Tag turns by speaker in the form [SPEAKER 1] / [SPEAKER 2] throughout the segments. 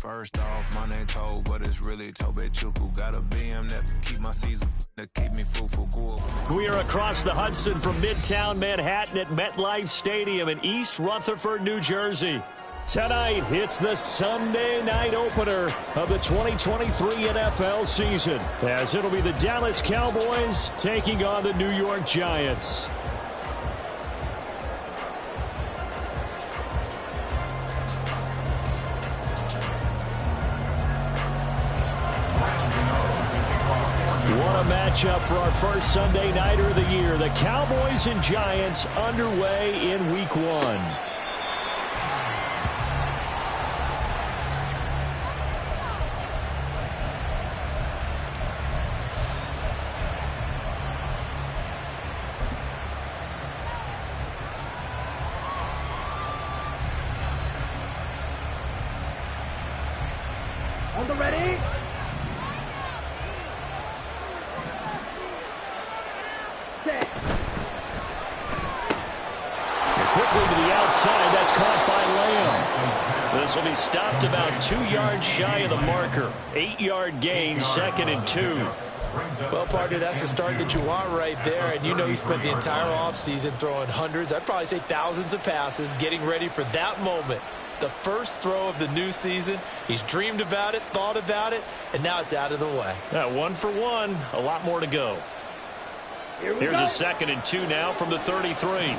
[SPEAKER 1] First off, my name Toad, but it's really Tobe Chuku. Got a BM that keep my season, that keep me fruitful.
[SPEAKER 2] We are across the Hudson from Midtown Manhattan at MetLife Stadium in East Rutherford, New Jersey. Tonight, it's the Sunday night opener of the 2023 NFL season, as it'll be the Dallas Cowboys taking on the New York Giants. What a matchup for our first Sunday nighter of the year. The Cowboys and Giants underway in Week 1.
[SPEAKER 3] On the ready? Set.
[SPEAKER 2] Quickly to the outside. That's caught by Lamb. This will be stopped about 2 yards shy of the marker. 8-yard gain, 2nd and 2.
[SPEAKER 4] Well, partner, that's the start that you want right there. And you know he spent the entire offseason throwing hundreds, I'd probably say thousands of passes, getting ready for that moment. The first throw of the new season. He's dreamed about it, thought about it, and now it's out of the way.
[SPEAKER 2] 1 for 1. A lot more to go. Here's a 2nd and 2 now from the 33.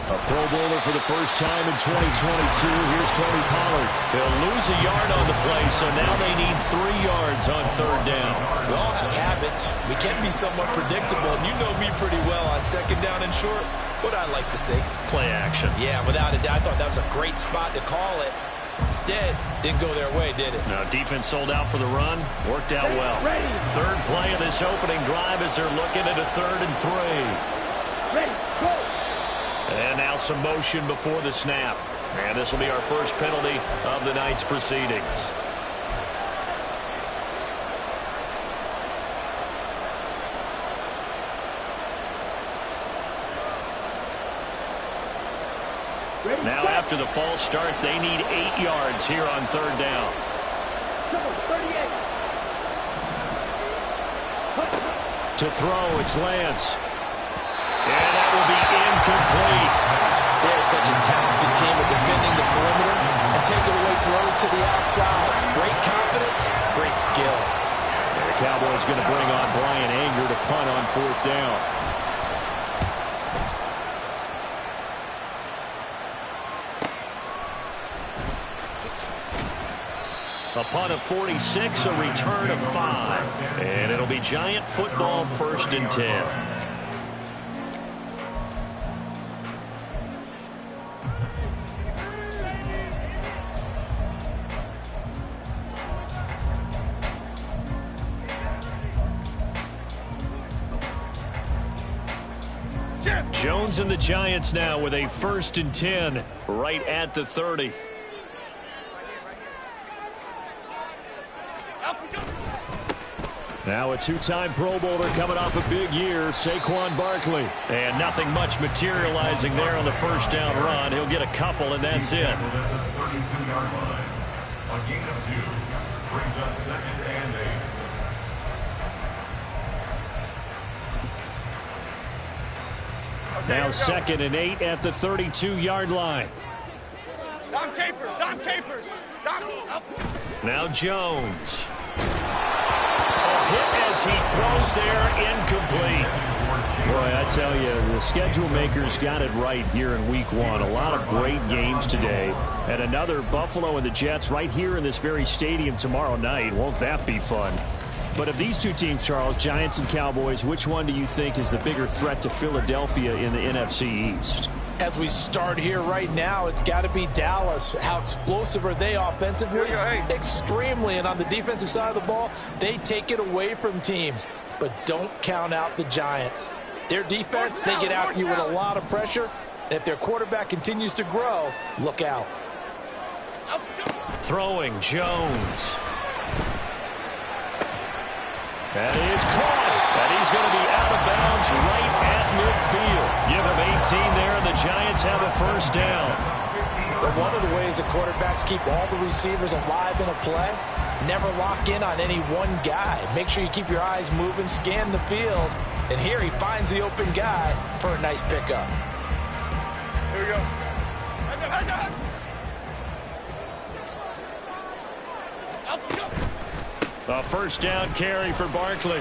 [SPEAKER 2] A Pro Bowler for the first time in 2022. Here's Tony Pollard. He'll lose a yard on the play, so now they need 3 yards on 3rd down.
[SPEAKER 4] We all have habits. We can be somewhat predictable, and you know me pretty well on 2nd down and short. What I like to see.
[SPEAKER 2] Play action.
[SPEAKER 4] Yeah, without a doubt. I thought that was a great spot to call it. Instead, didn't go their way, did it?
[SPEAKER 2] No, defense sold out for the run. Worked out well. Third play of this opening drive as they're looking at a 3rd and 3.
[SPEAKER 3] Ready, go.
[SPEAKER 2] And now some motion before the snap. And this will be our first penalty of the night's proceedings. Now after the false start, they need 8 yards here on 3rd down.
[SPEAKER 3] 38.
[SPEAKER 2] To throw, it's Lance. And that will be incomplete.
[SPEAKER 4] They're such a talented team at defending the perimeter and taking away throws to the outside. Great confidence, great skill.
[SPEAKER 2] And the Cowboys going to bring on Brian Anger to punt on 4th down. A punt of 46, a return of 5. And it'll be Giant football, 1st and 10. Jones and the Giants now with a 1st and 10 right at the 30. Now a 2-time Pro Bowler coming off a big year, Saquon Barkley. And nothing much materializing there on the 1st down run. He'll get a couple, and that's it.
[SPEAKER 5] A gain of 2 brings us 2nd and 8.
[SPEAKER 2] Now 2nd and 8 at the 32-yard line.
[SPEAKER 3] Dom Capers.
[SPEAKER 2] Now Jones. A hit as he throws there, incomplete. Boy, I tell you, the schedule makers got it right here in Week 1. A lot of great games today. And another Buffalo and the Jets right here in this very stadium tomorrow night. Won't that be fun? But of these two teams, Charles, Giants and Cowboys, which one do you think is the bigger threat to Philadelphia in the NFC East?
[SPEAKER 4] As we start here right now, it's got to be Dallas. How explosive are they offensively? Extremely. And on the defensive side of the ball, they take it away from teams. But don't count out the Giants. Their defense, they get after you with a lot of pressure. And if their quarterback continues to grow, look out.
[SPEAKER 2] Throwing, Jones. That is caught. And he's going to be out of bounds right at midfield. Give him 18 there, and the Giants have a 1st down.
[SPEAKER 4] But one of the ways the quarterbacks keep all the receivers alive in a play, never lock in on any one guy. Make sure you keep your eyes moving, scan the field, and here he finds the open guy for a nice pickup.
[SPEAKER 3] Here we go.
[SPEAKER 2] A first down carry for Barkley.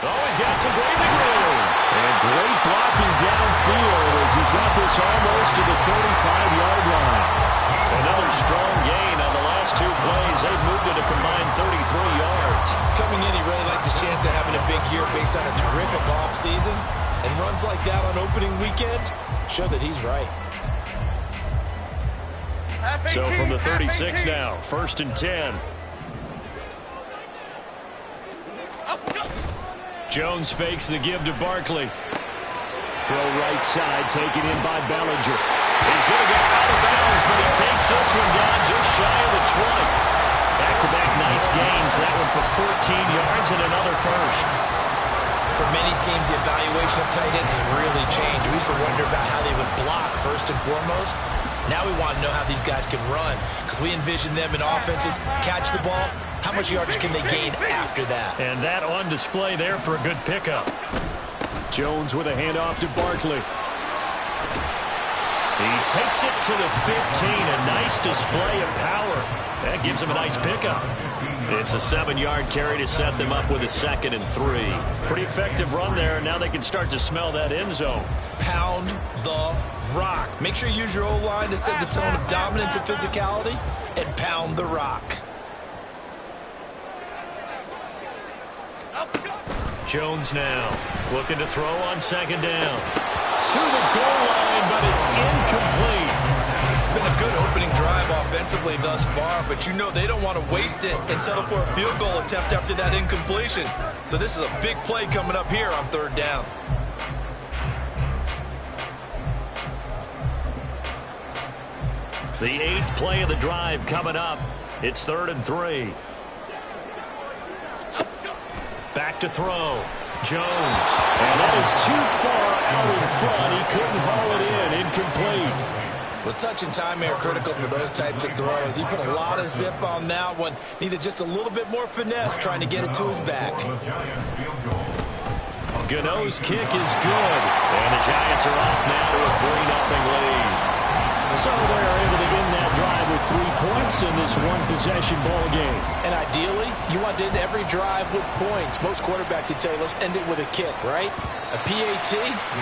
[SPEAKER 2] Oh, he's got some breathing room. And great blocking downfield as he's got this almost to the 35-yard line. Another strong gain on the last two plays. They've moved it a combined 33 yards.
[SPEAKER 4] Coming in, he really liked his chance of having a big year based on a terrific offseason. And runs like that on opening weekend show that he's right.
[SPEAKER 2] So from the 36 now, 1st and 10. Jones fakes the give to Barkley. Throw right side, taken in by Bellinger. He's going to get out of bounds, but he takes this one down just shy of the 20. Back-to-back nice gains. That one for 14 yards and another first.
[SPEAKER 4] For many teams, the evaluation of tight ends has really changed. We used to wonder about how they would block first and foremost. Now we want to know how these guys can run because we envision them in offenses catch the ball. How much yardage can they gain after that?
[SPEAKER 2] And that on display there for a good pickup. Jones with a handoff to Barkley. He takes it to the 15. A nice display of power. That gives him a nice pickup. It's a 7-yard carry to set them up with a 2nd and 3. Pretty effective run there, and now they can start to smell that end zone.
[SPEAKER 4] Pound the rock. Make sure you use your O-line to set the tone of dominance and physicality, and pound the rock.
[SPEAKER 2] Jones now looking to throw on 2nd down. To the goal line, but it's incomplete.
[SPEAKER 4] It's been a good opening drive offensively thus far, but you know they don't want to waste it and settle for a field goal attempt after that incompletion. So this is a big play coming up here on 3rd down.
[SPEAKER 2] The 8th play of the drive coming up. It's 3rd and 3. Back to throw. Jones. And that is too far out in front. He couldn't haul it in. Incomplete.
[SPEAKER 4] Well, touch and time are critical for those types of throws. He put a lot of zip on that one. Needed just a little bit more finesse trying to get it to his back.
[SPEAKER 2] Gano's kick is good. And the Giants are off now to a 3-0 lead. So they're able to end that drive with 3 points in this one-possession ball game.
[SPEAKER 4] And ideally, you want to end every drive with points. Most quarterbacks would tell you, let's end it with a kick, right? A PAT,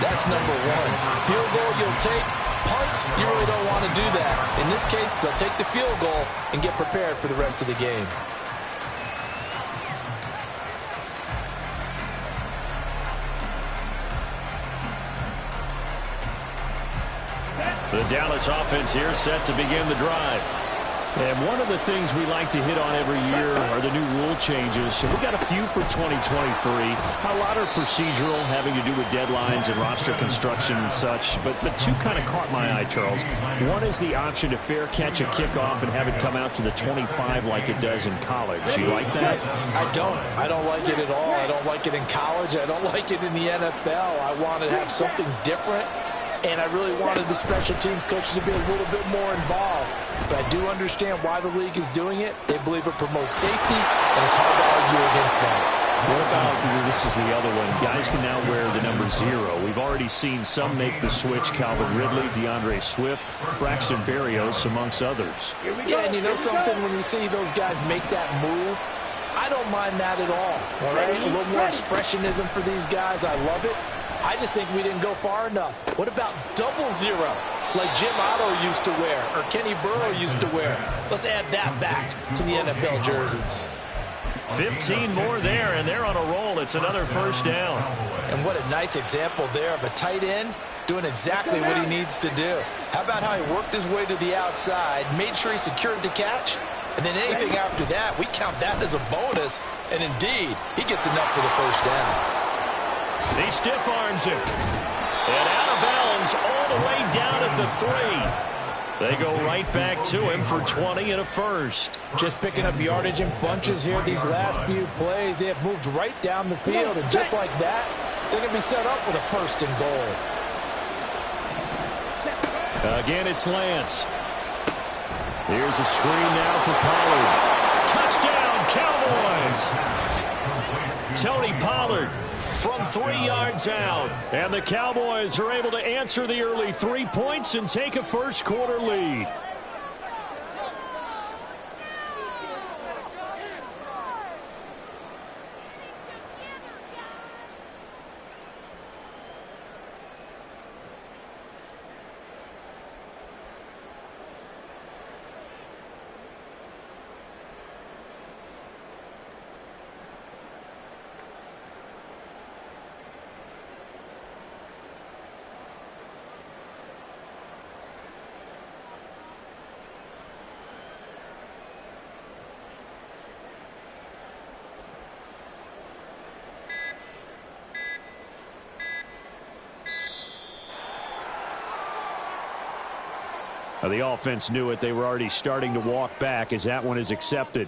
[SPEAKER 4] that's number 1. Field goal you'll take. Punts, you really don't want to do that. In this case, they'll take the field goal and get prepared for the rest of the game.
[SPEAKER 2] The Dallas offense here set to begin the drive. And one of the things we like to hit on every year are the new rule changes. We got a few for 2023. A lot are procedural, having to do with deadlines and roster construction and such. But 2 kind of caught my eye, Charles. One is the option to fair catch a kickoff and have it come out to the 25 like it does in college. You like that?
[SPEAKER 4] I don't. I don't like it at all. I don't like it in college. I don't like it in the NFL. I want to have something different. And I really wanted the special teams coaches to be a little bit more involved. But I do understand why the league is doing it. They believe it promotes safety, and it's hard to argue against that.
[SPEAKER 2] What about, this is the other one, guys can now wear the number 0. We've already seen some make the switch. Calvin Ridley, DeAndre Swift, Braxton Berrios, amongst others.
[SPEAKER 4] Yeah, and you know something? When you see those guys make that move, I don't mind that at all right? A little more expressionism for these guys. I love it. I just think we didn't go far enough. What about 00, like Jim Otto used to wear or Kenny Burrow used to wear? Let's add that back to the NFL jerseys.
[SPEAKER 2] 15 more there, and they're on a roll. It's another first down.
[SPEAKER 4] And what a nice example there of a tight end doing exactly what he needs to do. How about how he worked his way to the outside, made sure he secured the catch, and then anything after that, we count that as a bonus, and indeed, he gets enough for the first down.
[SPEAKER 2] He stiff arms it. And out of bounds all the way down at the 3. They go right back to him for 20 and a first.
[SPEAKER 4] Just picking up yardage in bunches here these last few plays. They have moved right down the field, and just like that, they're going to be set up with a 1st and goal.
[SPEAKER 2] Again, it's Lance. Here's a screen now for Pollard. Touchdown, Cowboys! Tony Pollard from 3 yards out. And the Cowboys are able to answer the early 3 points and take a first-quarter lead. The offense knew it. They were already starting to walk back as that one is accepted.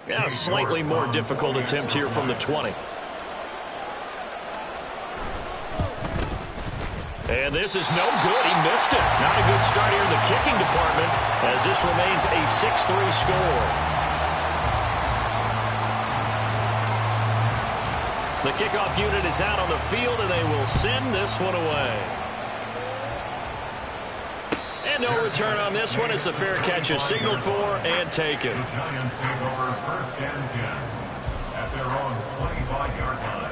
[SPEAKER 6] Yeah, a slightly more difficult attempt here from the 20. And this is no good. He missed it. Not a good start here in the kicking department as this remains a 6-3 score. The kickoff unit is out on the field, and they will send this one away. And no return on this one as the fair catch is signaled for and taken.
[SPEAKER 5] The Giants take over 1st and 10 at their own 25-yard line.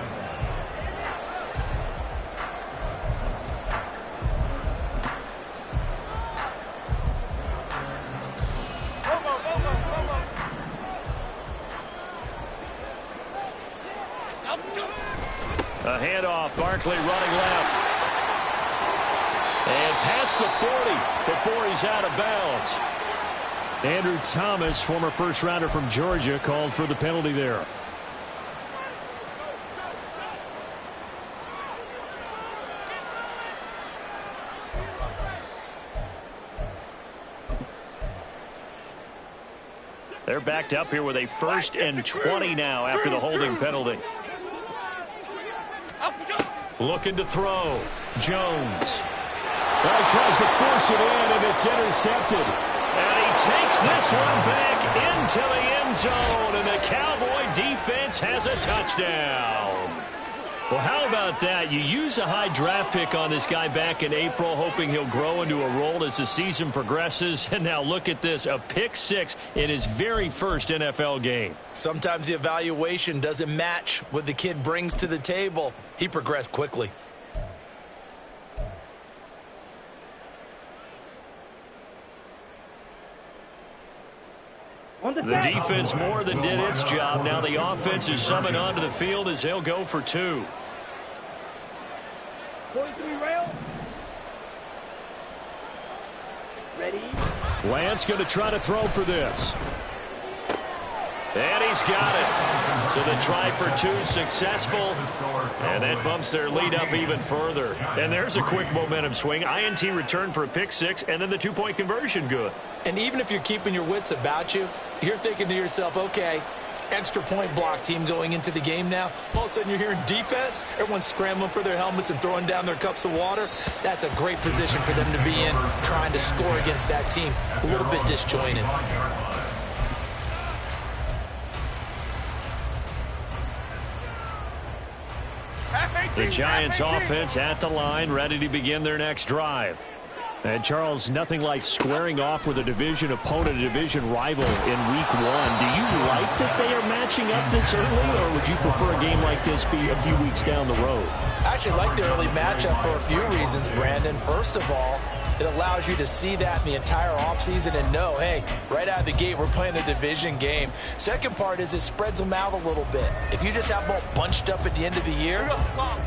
[SPEAKER 2] A handoff, Barkley running left. And past the 40 before he's out of bounds. Andrew Thomas, former first-rounder from Georgia, called for the penalty there. They're backed up here with a 1st and 20 now after the holding penalty.
[SPEAKER 6] Looking to throw. Jones.
[SPEAKER 2] Well, he tries to force it in, and it's intercepted.
[SPEAKER 6] And he takes this one back into the end zone, and the Cowboy defense has a touchdown.
[SPEAKER 2] Well, how about that? You use a high draft pick on this guy back in April, hoping he'll grow into a role as the season progresses. And now look at this, a pick 6 in his very first NFL game.
[SPEAKER 4] Sometimes the evaluation doesn't match what the kid brings to the table. He progressed quickly.
[SPEAKER 6] The defense more than did its job. Now the offense is summoned onto the field as they'll go for 2.
[SPEAKER 7] 43 rail. Ready.
[SPEAKER 2] Lance going to try to throw for this.
[SPEAKER 6] And he's got it. So the try for 2 successful. And that bumps their lead up even further. And there's a quick momentum swing. INT return for a pick 6, and then the 2-point conversion good.
[SPEAKER 4] And even if you're keeping your wits about you, you're thinking to yourself, okay, extra point block team going into the game now. All of a sudden you're hearing defense. Everyone's scrambling for their helmets and throwing down their cups of water. That's a great position for them to be in, trying to score against that team. A little bit disjointed.
[SPEAKER 2] The Giants offense at the line, ready to begin their next drive. And, Charles, nothing like squaring off with a division opponent, a division rival in Week 1. Do you like that they are matching up this early, or would you prefer a game like this be a few weeks down the road?
[SPEAKER 4] I actually like the early matchup for a few reasons, Brandon. First of all, it allows you to see that in the entire offseason and know, hey, right out of the gate, we're playing a division game. Second part is it spreads them out a little bit. If you just have them all bunched up at the end of the year,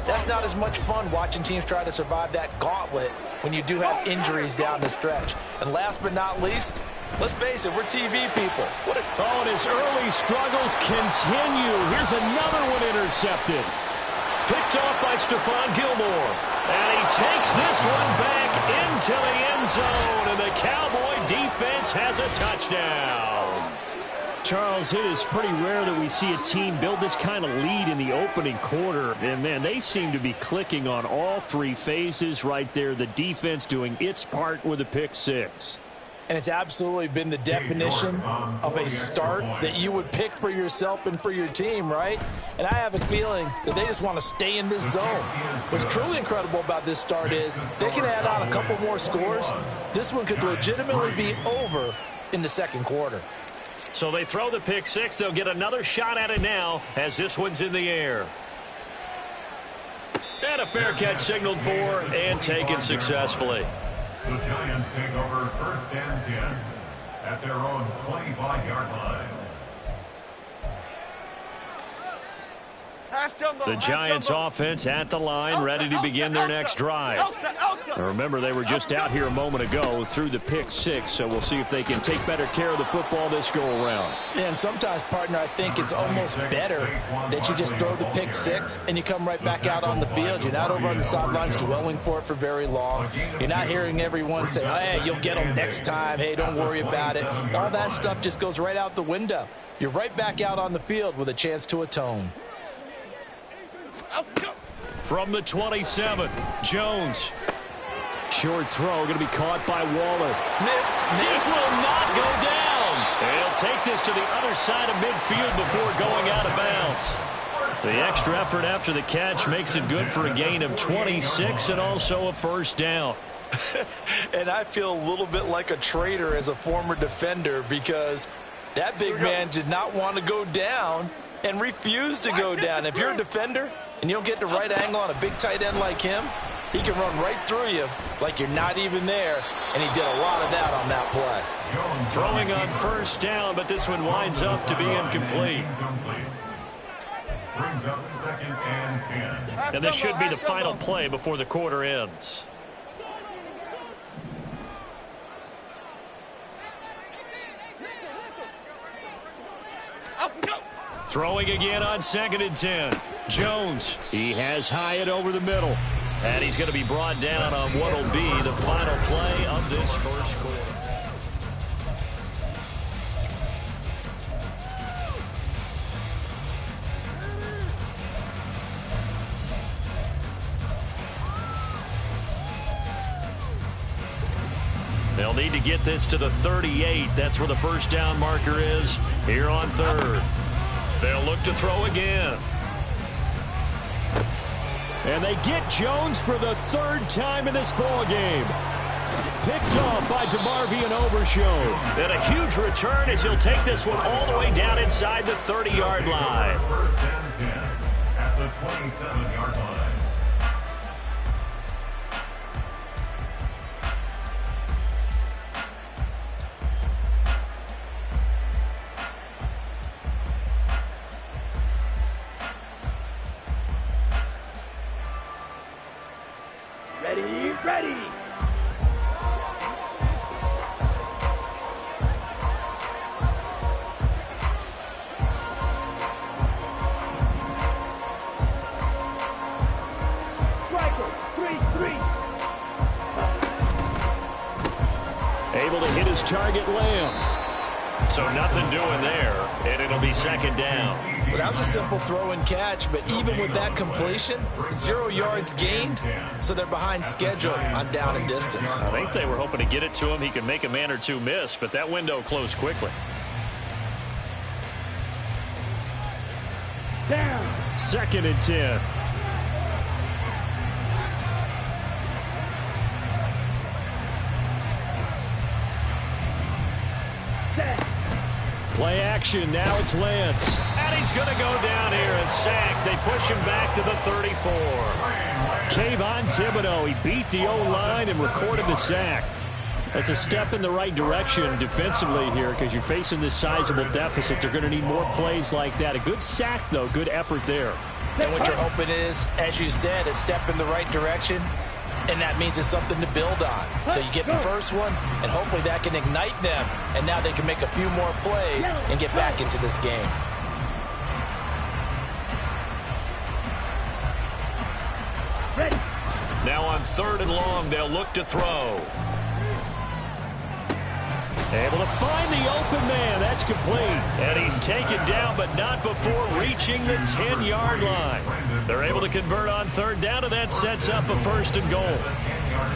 [SPEAKER 4] that's not as much fun watching teams try to survive that gauntlet when you do have injuries down the stretch. And last but not least, let's face it, we're TV people.
[SPEAKER 2] Oh, and his early struggles continue. Here's another one intercepted.
[SPEAKER 6] Picked off by Stephon Gilmore. And he takes this one back into the end zone. And the Cowboy defense has a touchdown.
[SPEAKER 2] Charles, it is pretty rare that we see a team build this kind of lead in the opening quarter. And, man, they seem to be clicking on all three phases right there. The defense doing its part with a pick six.
[SPEAKER 4] And it's absolutely been the definition of a start that you would pick for yourself and for your team, right? And I have a feeling that they just want to stay in this zone. What's truly incredible about this start is they can add on a couple more scores. This one could legitimately be over in the second quarter.
[SPEAKER 6] So they throw the pick six. They'll get another shot at it now as this one's in the air. And a fair catch signaled for and taken successfully.
[SPEAKER 5] The Giants take over first and 10 at their own 25-yard line.
[SPEAKER 6] The Giants offense at the line, ready to begin their next drive. Now remember, they were just out here a moment ago through the pick six, so we'll see if they can take better care of the football this go-around.
[SPEAKER 4] And sometimes, partner, I think it's almost better that you just throw the pick six and you come right back out on the field. You're not over on the sidelines dwelling for it for very long. You're not hearing everyone say, hey, you'll get them next time. Hey, don't worry about it. All that stuff just goes right out the window. You're right back out on the field with a chance to atone.
[SPEAKER 6] From the 27, Jones.
[SPEAKER 2] Short throw going to be caught by Waller.
[SPEAKER 4] Missed.
[SPEAKER 6] This will not go down. They'll take this to the other side of midfield before going out of bounds. The extra effort after the catch makes it good for a gain of 26 and also a first down.
[SPEAKER 4] And I feel a little bit like a traitor as a former defender because that big man did not want to go down and refused to go down. If you're a defender and you don't get the right angle on a big tight end like him, he can run right through you like you're not even there, and he did a lot of that on that play.
[SPEAKER 6] Throwing on first down, but this one winds up to be incomplete.
[SPEAKER 5] Brings up second and 10.
[SPEAKER 6] And this should be the final play before the quarter ends. Throwing again on second and 10. Jones.
[SPEAKER 2] He has Hyatt over the middle.
[SPEAKER 6] And he's going to be brought down on what will be the final play of this first quarter. They'll need to get this to the 38. That's where the first down marker is here on third. They'll look to throw again.
[SPEAKER 2] And they get Jones for the third time in this ball game. Picked off by DeMarvion Overshown.
[SPEAKER 6] And a huge return as he'll take this one all the way down inside the 30-yard line.
[SPEAKER 5] First and 10 at the 27-yard line.
[SPEAKER 7] Ready. Striker, 3-3.
[SPEAKER 2] Able to hit his target, Lamb.
[SPEAKER 6] So nothing doing there, and it'll be second down.
[SPEAKER 4] Well, that was a simple throw and catch, but even with that completion, 0 yards gained, so they're behind schedule on down and distance.
[SPEAKER 6] I think they were hoping to get it to him. He could make a man or two miss, but that window closed quickly.
[SPEAKER 7] Down.
[SPEAKER 2] Second and 10. Play action. Now it's Lance.
[SPEAKER 6] And he's going to go down here and sack. They push him back to the 34.
[SPEAKER 2] Kayvon Thibodeau. He beat the O-line and recorded the sack. That's a step in the right direction defensively here because you're facing this sizable deficit. They're going to need more plays like that. A good sack, though. Good effort there.
[SPEAKER 4] And what you're hoping is, as you said, a step in the right direction, and that means it's something to build on. So you get the first one, and hopefully that can ignite them, and now they can make a few more plays and get back into this game.
[SPEAKER 7] Ready.
[SPEAKER 6] Now on third and long, they'll look to throw.
[SPEAKER 2] Able to find the open man. That's complete. And he's taken down, but not before reaching the 10-yard line. They're able to convert on third down, and that sets up a 1st and goal.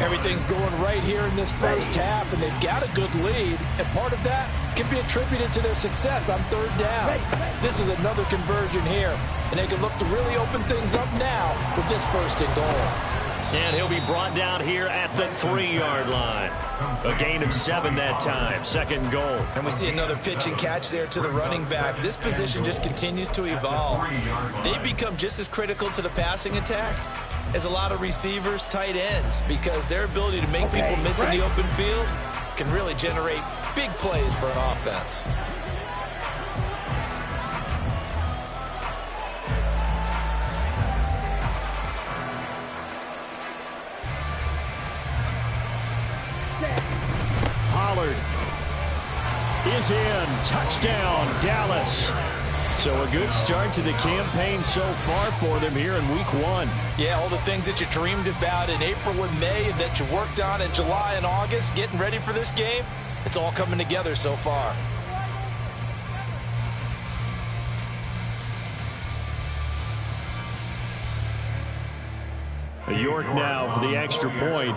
[SPEAKER 4] Everything's going right here in this first half, and they've got a good lead. And part of that can be attributed to their success on third down. This is another conversion here, and they can look to really open things up now with this 1st and goal.
[SPEAKER 2] And he'll be brought down here at the 3-yard line. A gain of 7 that time. 2nd goal.
[SPEAKER 8] And we see another pitch and catch there to the running back. This position just continues to evolve. They become just as critical to the passing attack as a lot of receivers, tight ends, because their ability to make people miss in the open field can really generate big plays for an offense.
[SPEAKER 2] Pollard is in. Touchdown, Dallas. So a good start to the campaign so far for them here in week 1.
[SPEAKER 4] Yeah, all the things that you dreamed about in April and May and that you worked on in July and August, getting ready for this game, it's all coming together so far.
[SPEAKER 2] York now for the extra point.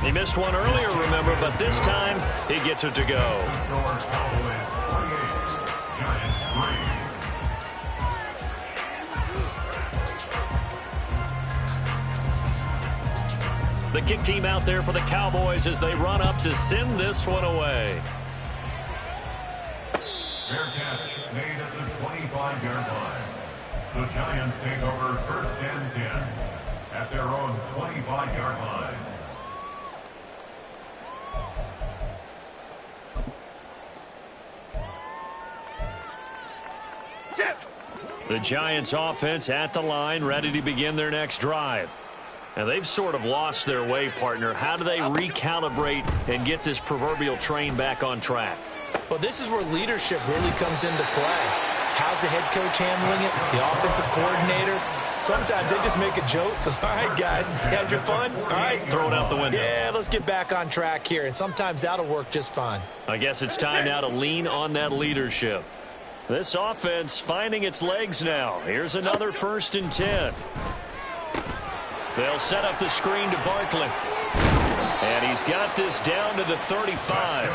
[SPEAKER 2] He missed one earlier, remember, but this time he gets it to go. The kick team out there for the Cowboys as they run up to send this one away.
[SPEAKER 5] Fair catch made at the 25-yard line. The Giants take over 1st and 10 at their own 25-yard line.
[SPEAKER 2] The Giants offense at the line, ready to begin their next drive. And they've sort of lost their way, partner. How do they recalibrate and get this proverbial train back on track?
[SPEAKER 8] Well, this is where leadership really comes into play. How's the head coach handling it? The offensive coordinator? Sometimes they just make a joke. All right, guys, had your fun? All right.
[SPEAKER 2] Throw it out the window.
[SPEAKER 8] Yeah, let's get back on track here. And sometimes that'll work just fine.
[SPEAKER 2] I guess it's time now to lean on that leadership. This offense finding its legs now. Here's another 1st and 10. They'll set up the screen to Barkley. And he's got this down to the 35.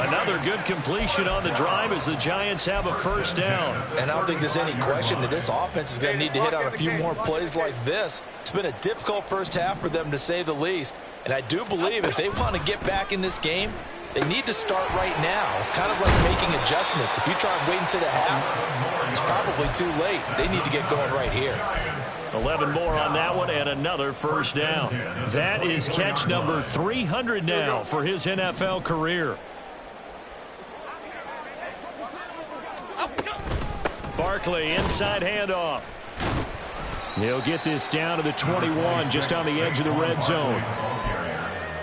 [SPEAKER 2] Another good completion on the drive as the Giants have a 1st down.
[SPEAKER 4] And I don't think there's any question that this offense is going to need to hit on a few more plays like this. It's been a difficult first half for them, to say the least. And I do believe if they want to get back in this game, they need to start right now. It's kind of like making adjustments. If you try and wait until the half, it's probably too late. They need to get going right here.
[SPEAKER 2] 11 more on that one and another 1st down. That is catch number 300 now for his NFL career. Barkley, inside handoff. They'll get this down to the 21, just on the edge of the red zone.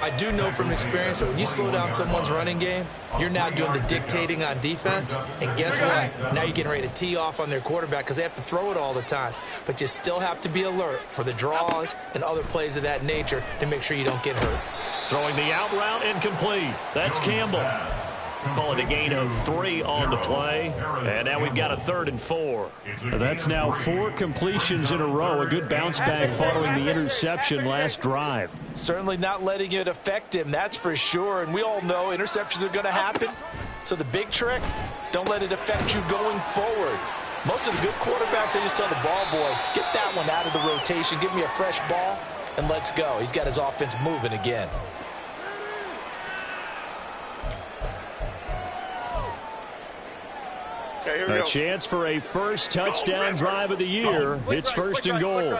[SPEAKER 8] I do know from experience that when you slow down someone's running game, you're now doing the dictating on defense. And guess what? Now you're getting ready to tee off on their quarterback because they have to throw it all the time. But you still have to be alert for the draws and other plays of that nature to make sure you don't get hurt.
[SPEAKER 2] Throwing the out route incomplete. That's Campbell. Call it a gain of 3 on the play. And now we've got a 3rd and 4. That's now 4 completions in a row. A good bounce back following the interception last drive.
[SPEAKER 4] Certainly not letting it affect him, that's for sure. And we all know interceptions are going to happen. So the big trick, don't let it affect you going forward. Most of the good quarterbacks, they just tell the ball boy, get that one out of the rotation, give me a fresh ball, and let's go. He's got his offense moving again.
[SPEAKER 2] A chance for a first touchdown drive of the year. It's 1st and goal.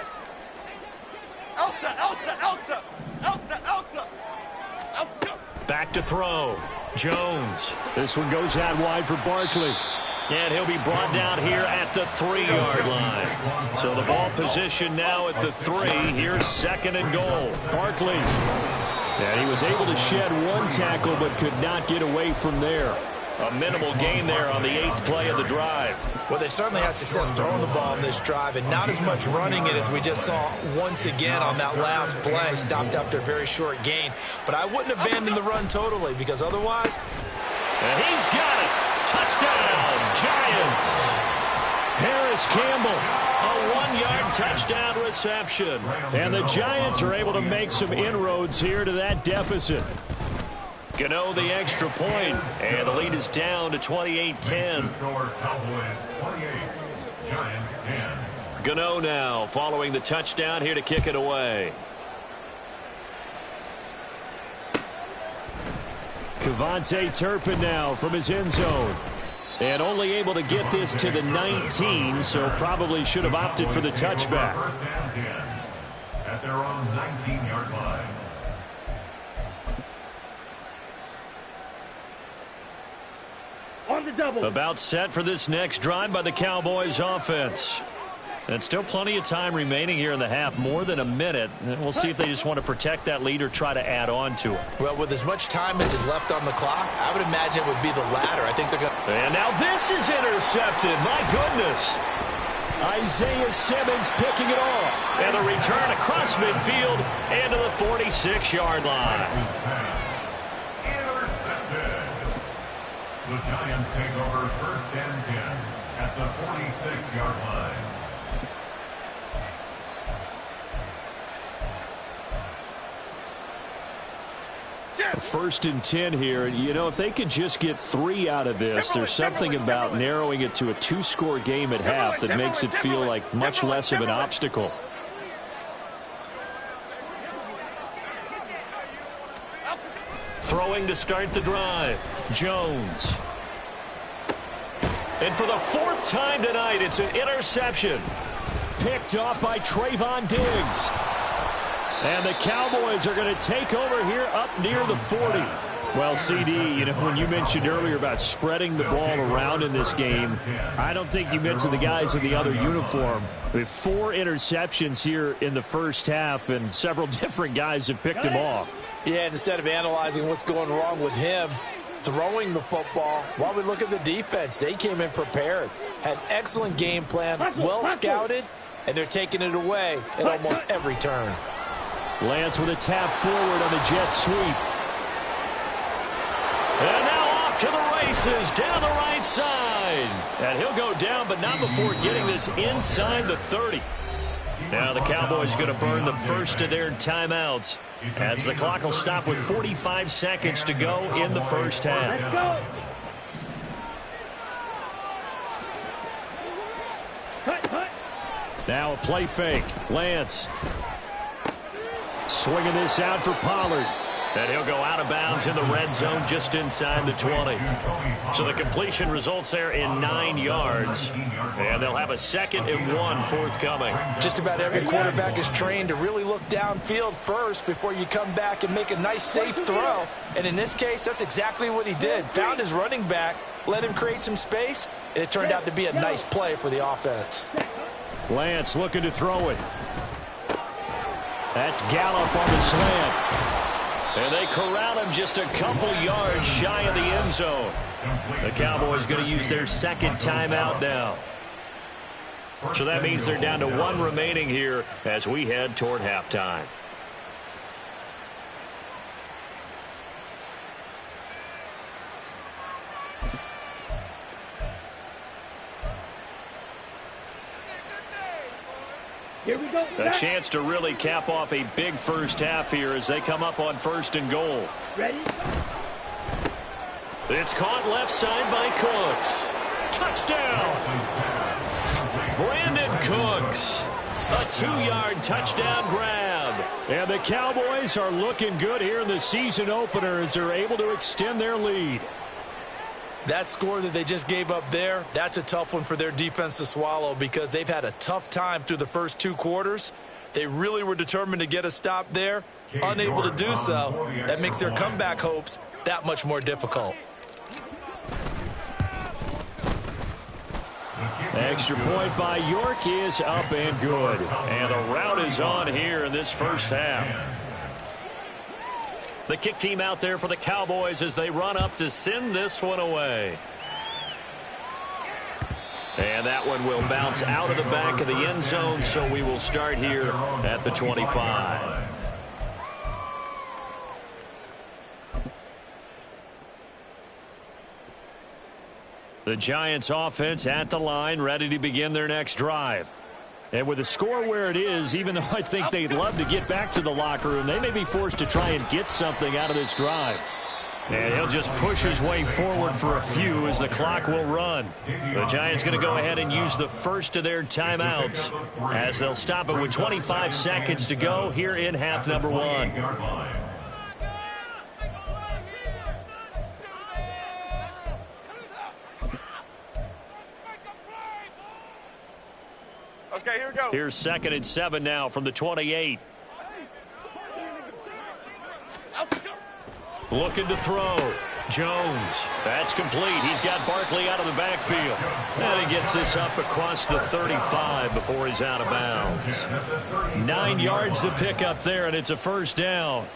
[SPEAKER 2] Back to throw. Jones. This one goes out wide for Barkley. And he'll be brought down here at the 3-yard line. So the ball position now at the 3. Here's 2nd and goal. Barkley. And he was able to shed one tackle but could not get away from there.
[SPEAKER 6] A minimal gain there on the 8th play of the drive.
[SPEAKER 8] Well, they certainly had success throwing the ball in this drive and not as much running it as we just saw once again on that last play. Stopped after a very short gain. But I wouldn't abandon the run totally because otherwise...
[SPEAKER 6] And he's got it. Touchdown, Giants. Harris Campbell, a 1-yard touchdown reception. And the Giants are able to make some inroads here to that deficit. Gano the extra point, and the lead is down to 28-10.
[SPEAKER 5] Cowboys 28, Giants 10.
[SPEAKER 6] Gano now following the touchdown here to kick it away. Kevontae Turpin now from his end zone. And only able to get this to the 19, so probably should have opted for the touchback.
[SPEAKER 5] First and 10 at their own 19-yard line.
[SPEAKER 7] On the double.
[SPEAKER 6] About set for this next drive by the Cowboys offense. And still plenty of time remaining here in the half, more than a minute. We'll see if they just want to protect that lead or try to add on to it.
[SPEAKER 8] Well, with as much time as is left on the clock, I would imagine it would be the latter. I think they're going to...
[SPEAKER 6] And now this is intercepted. My goodness. Isaiah Simmons picking it off. And the return across midfield and to the 46-yard line.
[SPEAKER 5] Intercepted. The Giants take over first and 10 at the 46-yard line.
[SPEAKER 6] First and 10 here. You know, if they could just get 3 out of this, there's something about narrowing it to a 2-score game at half that makes it feel like much less of an obstacle. Throwing to start the drive, Jones. And for the 4th time tonight, it's an interception. Picked off by Trayvon Diggs. And the Cowboys are going to take over here up near the 40. Well, CD, you know, when you mentioned earlier about spreading the ball around in this game, I don't think you mentioned the guys in the other uniform. We have 4 interceptions here in the first half, and several different guys have picked him off.
[SPEAKER 4] Yeah, and instead of analyzing what's going wrong with him, throwing the football, while we look at the defense, they came in prepared, had excellent game plan, well scouted, and they're taking it away at almost every turn.
[SPEAKER 6] Lance with a tap forward on the jet sweep. And now off to the races down the right side. And he'll go down, but not before getting this inside the 30. Now the Cowboys going to burn the first of their timeouts as the clock will stop with 45 seconds to go in the first half.
[SPEAKER 7] Let's go.
[SPEAKER 6] Now a play fake. Lance swinging this out for Pollard. And he'll go out of bounds in the red zone just inside the 20. So the completion results there in 9 yards. And they'll have a 2nd and 1 forthcoming.
[SPEAKER 4] Just about every quarterback is trained to really look downfield first before you come back and make a nice, safe throw. And in this case, that's exactly what he did. Found his running back, let him create some space, and it turned out to be a nice play for the offense.
[SPEAKER 6] Lance looking to throw it. That's Gallup on the slant. And they corral him just a couple yards shy of the end zone. The Cowboys going to use their 2nd timeout now. So that means they're down to 1 remaining here as we head toward halftime.
[SPEAKER 7] Here we go.
[SPEAKER 6] A chance to really cap off a big first half here as they come up on 1st and goal.
[SPEAKER 7] Ready?
[SPEAKER 6] It's caught left side by Cooks. Touchdown! Brandon Cooks. A 2-yard touchdown grab. And the Cowboys are looking good here in the season opener as they're able to extend their lead.
[SPEAKER 4] That score that they just gave up there, that's a tough one for their defense to swallow because they've had a tough time through the first 2 quarters. They really were determined to get a stop there, unable to do so. That makes their comeback hopes that much more difficult.
[SPEAKER 6] Extra point by York is up and good. And the route is on here in this first half. The kick team out there for the Cowboys as they run up to send this one away. And that one will bounce out of the back of the end zone, so we will start here at the 25. The Giants offense at the line, ready to begin their next drive. And with the score where it is, even though I think they'd love to get back to the locker room, they may be forced to try and get something out of this drive. And he'll just push his way forward for a few as the clock will run. The Giants going to go ahead and use the first of their timeouts as they'll stop it with 25 seconds to go here in half number one.
[SPEAKER 3] Okay, here we go.
[SPEAKER 6] Here's 2nd and 7 now from the 28. Looking to throw. Jones. That's complete. He's got Barkley out of the backfield. And he gets this up across the 35 before he's out of bounds. 9 yards to pick up there, and it's a first down.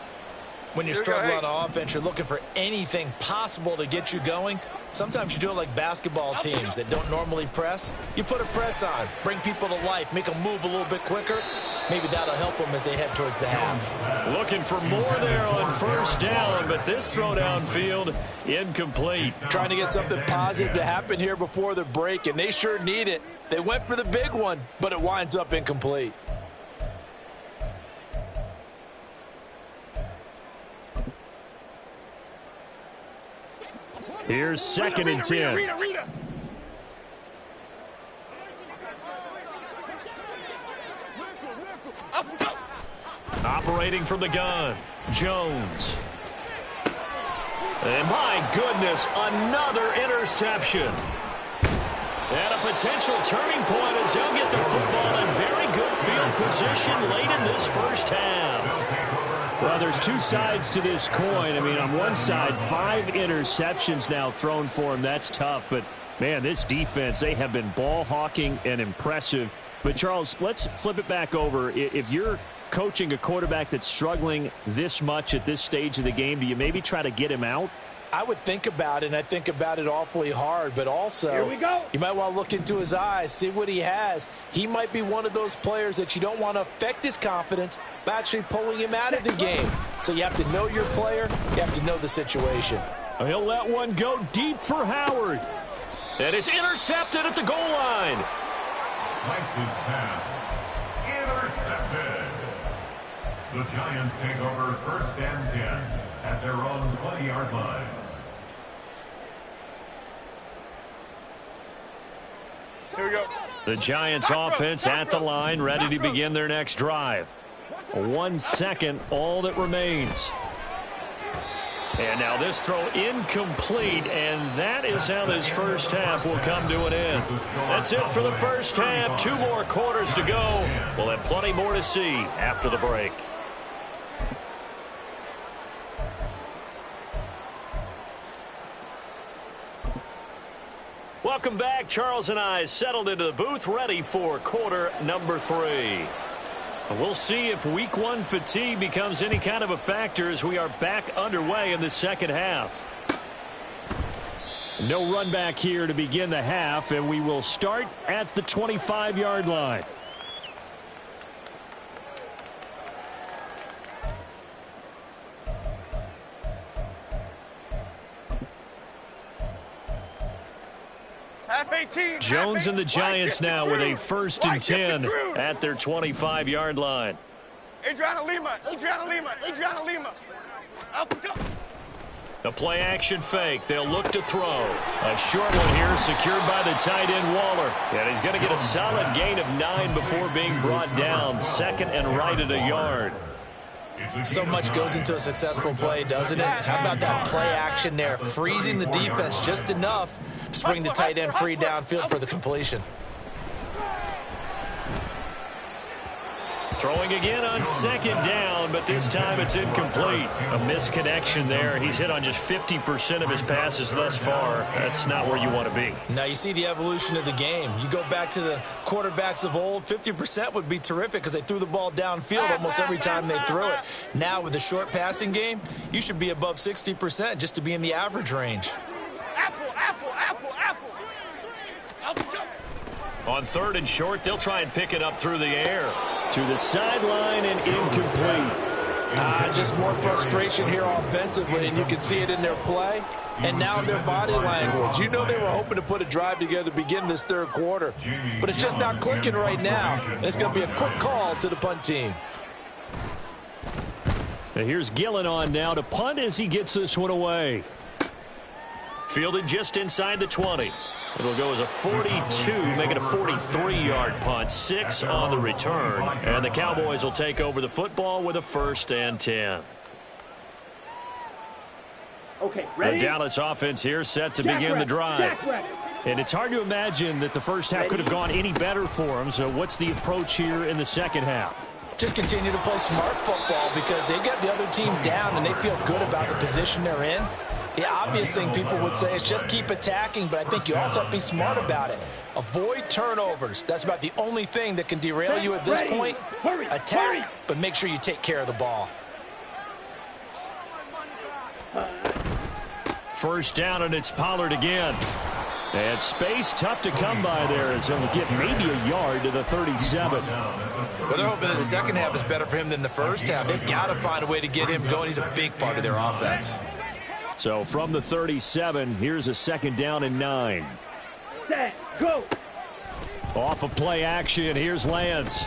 [SPEAKER 8] When you're struggling on offense, you're looking for anything possible to get you going. Sometimes you do it like basketball teams that don't normally press. You put a press on, bring people to life, make them move a little bit quicker. Maybe that'll help them as they head towards the half.
[SPEAKER 6] Looking for more there on first down, but this throw downfield incomplete.
[SPEAKER 4] Trying to get something positive to happen here before the break, and they sure need it. They went for the big one, but it winds up incomplete.
[SPEAKER 6] Here's 2nd and 10. Operating from the gun, Jones. And my goodness, another interception. And a potential turning point as he'll get the football in very good field position late in this first half.
[SPEAKER 2] Well, there's two sides to this coin. I mean, on one side, 5 interceptions now thrown for him. That's tough. But, man, this defense, they have been ball hawking and impressive. But, Charles, let's flip it back over. If you're coaching a quarterback that's struggling this much at this stage of the game, do you maybe try to get him out?
[SPEAKER 4] I would think about it, and I think about it awfully hard, but also
[SPEAKER 7] Here we go.
[SPEAKER 4] You might want to look into his eyes, see what he has. He might be one of those players that you don't want to affect his confidence by actually pulling him out of the game. So you have to know your player. You have to know the situation.
[SPEAKER 6] He'll let one go deep for Howard. And it's intercepted at the goal line.
[SPEAKER 5] Likes his pass. Intercepted. The Giants take over 1st and 10 at their own 20-yard line.
[SPEAKER 3] Here we go.
[SPEAKER 6] The Giants offense at the line, ready to begin their next drive. 1 second, all that remains. And now this throw incomplete, and that is how this first half will come to an end. That's it for the first half. 2 more quarters to go. We'll have plenty more to see after the break. Welcome back. Charles and I settled into the booth, ready for quarter number 3. We'll see if week 1 fatigue becomes any kind of a factor as we are back underway in the second half.
[SPEAKER 2] No run back here to begin the half, and we will start at the 25-yard line.
[SPEAKER 6] Jones and the Giants now with a 1st and 10 at their 25-yard line.
[SPEAKER 3] Adriana Lima.
[SPEAKER 6] A play action fake. They'll look to throw. A short one here secured by the tight end Waller. And he's going to get a solid gain of 9 before being brought down. 2nd and right at a yard.
[SPEAKER 8] So much goes into a successful play, doesn't it? How about that play action there? Freezing the defense just enough to bring the tight end free downfield for the completion.
[SPEAKER 6] Throwing again on second down, but this time it's incomplete. A misconnection there. He's hit on just 50% of his passes thus far. That's not where you want to be.
[SPEAKER 8] Now you see the evolution of the game. You go back to the quarterbacks of old, 50% would be terrific because they threw the ball downfield almost every time they threw it. Now with the short passing game, you should be above 60% just to be in the average range.
[SPEAKER 6] On third and short, they'll try and pick it up through the air.
[SPEAKER 2] To the sideline and incomplete.
[SPEAKER 4] Just more frustration here offensively, and you can see it in their play and now in their body language. You know they were hoping to put a drive together to begin this third quarter, but it's just not clicking right now. And it's going to be a quick call to the punt team.
[SPEAKER 2] Now here's Gillen on now to punt as he gets this one away.
[SPEAKER 6] Fielded just inside the 20. It'll go as a 42, make it a 43-yard punt, 6 on the return. And the Cowboys will take over the football with a 1st and 10.
[SPEAKER 7] Okay, ready?
[SPEAKER 6] The Dallas offense here set to begin the drive.
[SPEAKER 2] And it's hard to imagine that the first half could have gone any better for them. So what's the approach here in the second half?
[SPEAKER 4] Just continue to play smart football because they get the other team down and they feel good about the position they're in. The obvious thing people would say is just keep attacking, but I think you also have to be smart about it. Avoid turnovers. That's about the only thing that can derail you at this point. Attack, but make sure you take care of the ball.
[SPEAKER 2] First down, and it's Pollard again. And space tough to come by there as he'll get maybe a yard to the 37.
[SPEAKER 8] Well, they're hoping that the second half is better for him than the first half. They've got to find a way to get him going. He's a big part of their offense.
[SPEAKER 2] So from the 37, here's a 2nd down and 9.
[SPEAKER 7] Set, go.
[SPEAKER 2] Off of play action, here's Lance.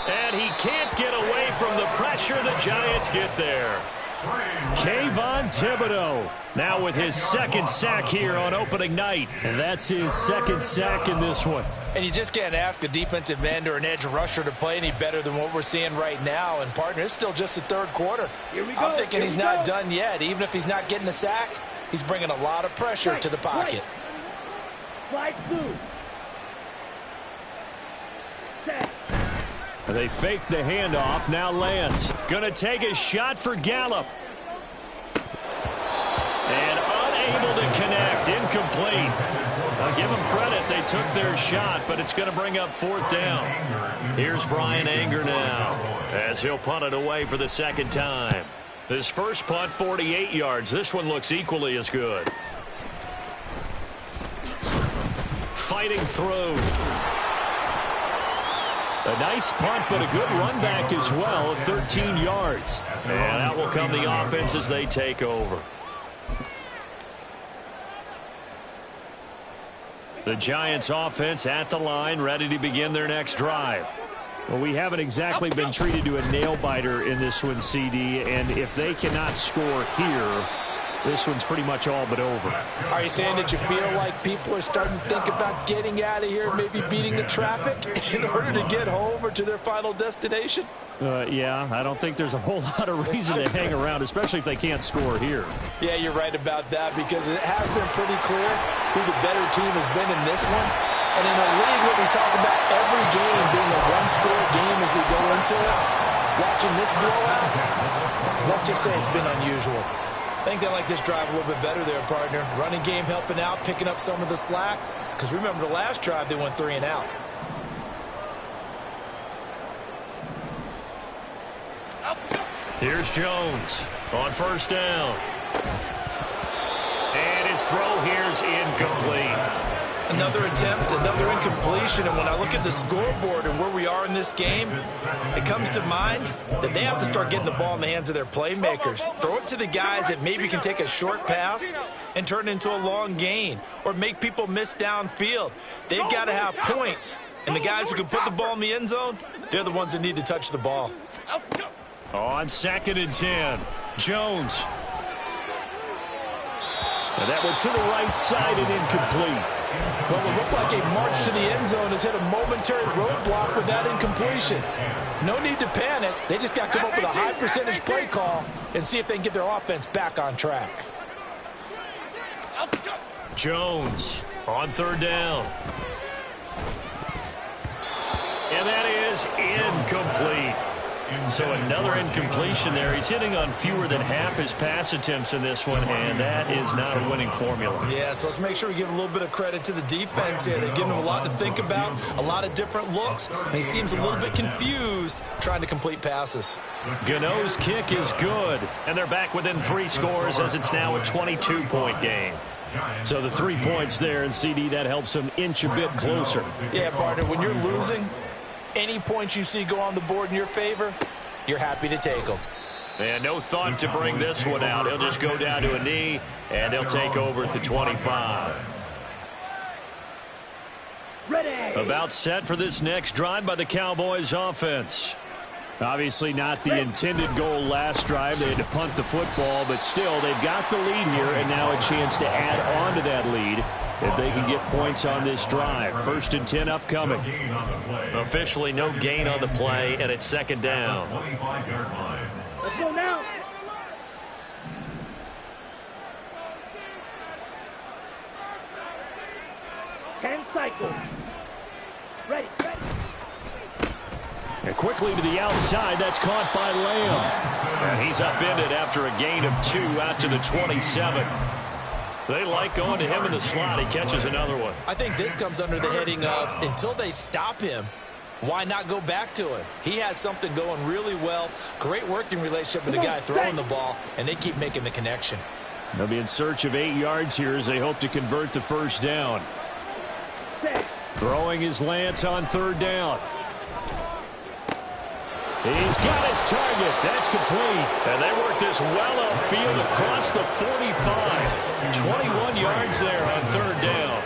[SPEAKER 6] And he can't get away from the pressure. The Giants get there.
[SPEAKER 2] Kayvon Thibodeau now with his 2nd sack here on opening night. And that's his 2nd sack in this one.
[SPEAKER 4] And you just can't ask a defensive end or an edge rusher to play any better than what we're seeing right now. And, partner, it's still just the third quarter. I'm thinking he's not done yet. Even if he's not getting a sack, he's bringing a lot of pressure to the pocket.
[SPEAKER 7] Slide through. Set.
[SPEAKER 2] They fake the handoff. Now Lance.
[SPEAKER 6] Going to take a shot for Gallup. And unable to connect. Incomplete. I'll give them credit. They took their shot, but it's going to bring up 4th down. Here's Brian Anger now as he'll punt it away for the 2nd time. His first punt, 48 yards. This one looks equally as good. Fighting through.
[SPEAKER 2] A nice punt, but a good run back as well of 13 yards.
[SPEAKER 6] And out will come the offense as they take over. The Giants offense at the line, ready to begin their next drive.
[SPEAKER 2] Well, we haven't exactly been treated to a nail-biter in this one, CD, and if they cannot score here, this one's pretty much all but over.
[SPEAKER 4] Are you saying that you feel like people are starting to think about getting out of here, maybe beating the traffic in order to get home or to their final destination?
[SPEAKER 2] Yeah, I don't think there's a whole lot of reason to hang around, especially if they can't score here.
[SPEAKER 4] Yeah, you're right about that because it has been pretty clear who the better team has been in this one. And in a league where we talk about every game being a one-score game as we go into it, watching this blowout, let's just say it's been unusual. I think they like this drive a little bit better there, partner. Running game helping out, picking up some of the slack. Because remember the last drive, they went 3 and out.
[SPEAKER 6] Here's Jones on first down. And his throw here's incomplete.
[SPEAKER 8] Another attempt, another incompletion, and when I look at the scoreboard and where we are in this game, it comes to mind that they have to start getting the ball in the hands of their playmakers. Throw it to the guys that maybe can take a short pass and turn it into a long gain or make people miss downfield. They've got to have points, and the guys who can put the ball in the end zone, they're the ones that need to touch the ball.
[SPEAKER 6] On 2nd and 10, Jones.
[SPEAKER 2] And that went to the right side and incomplete.
[SPEAKER 4] Well, it looked like a march to the end zone has hit a momentary roadblock with that incompletion. No need to panic. They just got to come up with a high percentage play call and see if they can get their offense back on track.
[SPEAKER 6] Jones on 3rd down. And that is incomplete. So another incompletion there. He's hitting on fewer than half his pass attempts in this one, and that is not a winning formula.
[SPEAKER 8] Yeah, so let's make sure we give a little bit of credit to the defense here. They've given him a lot to think about, a lot of different looks, and he seems a little bit confused trying to complete passes.
[SPEAKER 6] Gano's kick is good, and they're back within 3 scores as it's now a 22-point game.
[SPEAKER 2] So the 3 points there, and CD, that helps them inch a bit closer.
[SPEAKER 8] Yeah, partner, when you're losing, any points you see go on the board in your favor, you're happy to take them.
[SPEAKER 6] And no thought to bring this one out. He'll just go down to a knee, and they'll take over at the 25.
[SPEAKER 7] Ready.
[SPEAKER 6] About set for this next drive by the Cowboys offense.
[SPEAKER 2] Obviously not the intended goal last drive. They had to punt the football, but still, they've got the lead here, and now a chance to add on to that lead if they can get points on this drive. 1st and 10 upcoming.
[SPEAKER 6] Officially no gain on the play, and it's 2nd down.
[SPEAKER 7] Let's go now. Ten cycles. Ready.
[SPEAKER 2] And quickly to the outside, that's caught by Lamb.
[SPEAKER 6] And he's upended after a gain of 2 out to the 27. They like going to him in the slot. He catches another one.
[SPEAKER 8] I think this comes under the heading of, until they stop him, why not go back to him? He has something going really well. Great working relationship with the guy throwing the ball, and they keep making the connection.
[SPEAKER 2] They'll be in search of 8 yards here as they hope to convert the 1st down. Throwing his Lance on 3rd down. He's got his target. That's complete.
[SPEAKER 6] And they work this well upfield across the 45. 21 yards there on 3rd down.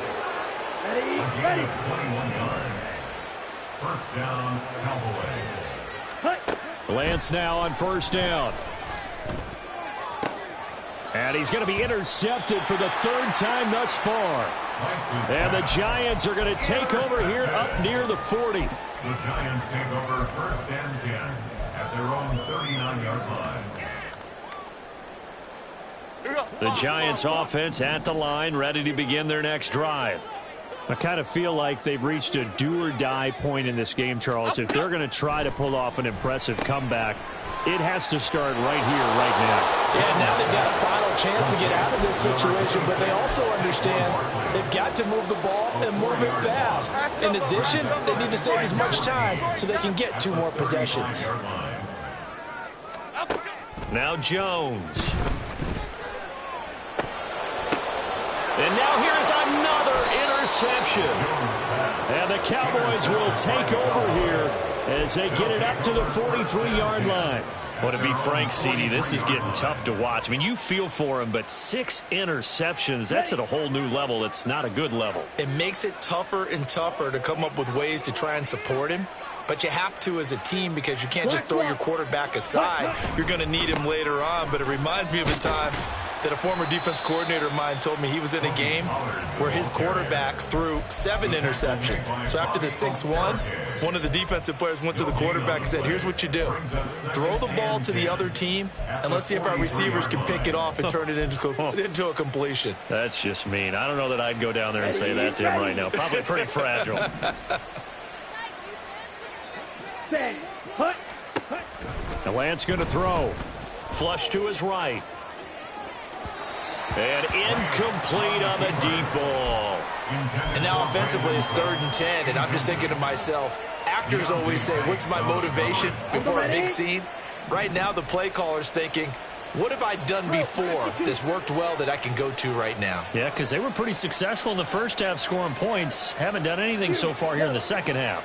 [SPEAKER 7] Ready.
[SPEAKER 5] 21 yards. 1st down, Cowboys.
[SPEAKER 2] Lance now on 1st down. And he's going to be intercepted for the 3rd time thus far. And the Giants are going to take over here up near the 40.
[SPEAKER 5] The Giants take over 1st and 10 at their own 39-yard line.
[SPEAKER 6] The Giants offense at the line, ready to begin their next drive.
[SPEAKER 2] I kind of feel like they've reached a do-or-die point in this game, Charles. If they're going to try to pull off an impressive comeback, it has to start right here, right now.
[SPEAKER 8] Yeah, now they've got a final chance to get out of this situation, but they also understand they've got to move the ball and move it fast. In addition, they need to save as much time so they can get 2 more possessions.
[SPEAKER 6] Now Jones. And now here is another interception.
[SPEAKER 2] And the Cowboys will take over here as they get it up to the 43-yard line.
[SPEAKER 6] Well, to be frank, CD, this is getting tough to watch. I mean, you feel for him, but 6 interceptions, that's at a whole new level. It's not a good level.
[SPEAKER 8] It makes it tougher and tougher to come up with ways to try and support him. But you have to as a team because you can't just throw your quarterback aside. You're going to need him later on. But it reminds me of a time that a former defense coordinator of mine told me he was in a game where his quarterback threw 7 interceptions. So after the 6-1, one of the defensive players went to the quarterback and said, here's what you do. Throw the ball to the other team, and let's see if our receivers can pick it off and turn it into a completion.
[SPEAKER 6] That's just mean. I don't know that I'd go down there and say that to him right now. Probably pretty fragile.
[SPEAKER 2] The Lance going to throw.
[SPEAKER 6] Flush to his right. And incomplete on the deep ball.
[SPEAKER 8] And now offensively it's 3rd and 10, and I'm just thinking to myself, actors always say, what's my motivation before a big scene? Right now the play caller's thinking, what have I done before that's worked well that I can go to right now?
[SPEAKER 6] Yeah, because they were pretty successful in the first half scoring points. Haven't done anything so far here in the second half.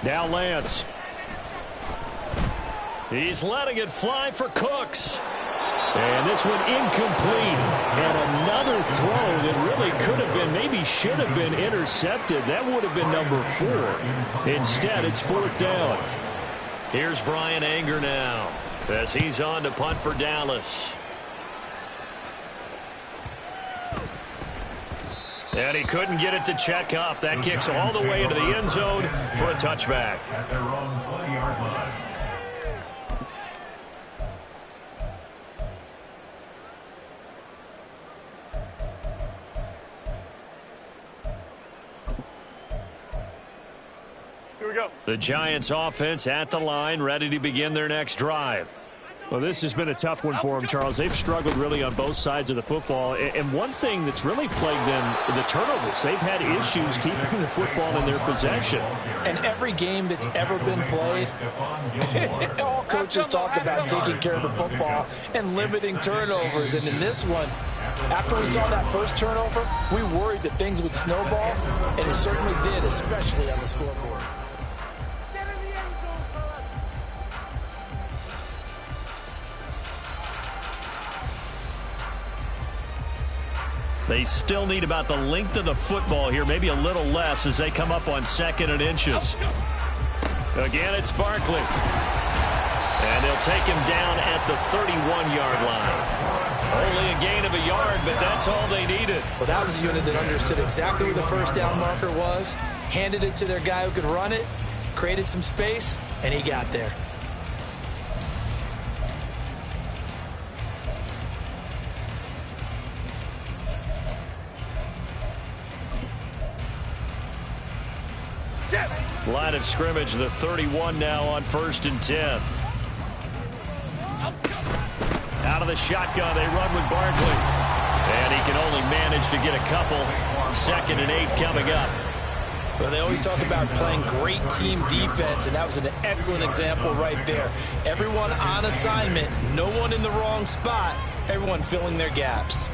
[SPEAKER 2] Now Lance.
[SPEAKER 6] He's letting it fly for Cooks.
[SPEAKER 2] And this one incomplete. And another throw that really could have been, maybe should have been intercepted. That would have been number 4. Instead, it's 4th down.
[SPEAKER 6] Here's Brian Anger now as he's on to punt for Dallas. And he couldn't get it to check up. That kicks all the way into the end zone for a touchback.
[SPEAKER 5] At their own 20-yard line.
[SPEAKER 3] go.
[SPEAKER 6] The Giants offense at the line, ready to begin their next drive.
[SPEAKER 2] Well, this has been a tough one for them, Charles. They've struggled really on both sides of the football. And one thing that's really plagued them, the turnovers. They've had issues keeping the football in their possession.
[SPEAKER 4] And every game that's ever been played, all coaches talk about taking care of the football and limiting turnovers. And in this one, after we saw that first turnover, we worried that things would snowball, and it certainly did, especially on the scoreboard.
[SPEAKER 6] They still need about the length of the football here, maybe a little less as they come up on 2nd and inches. Again, it's Barkley. And they'll take him down at the 31-yard line. Only a gain of a yard, but that's all they needed.
[SPEAKER 8] Well, that was a unit that understood exactly where the first down marker was, handed it to their guy who could run it, created some space, and he got there.
[SPEAKER 6] Line of scrimmage, the 31 now on 1st and 10. Out of the shotgun, they run with Barkley. And he can only manage to get a couple. 2nd and 8 coming up.
[SPEAKER 8] Well, they always talk about playing great team defense, and that was an excellent example right there. Everyone on assignment, no one in the wrong spot, everyone filling their gaps.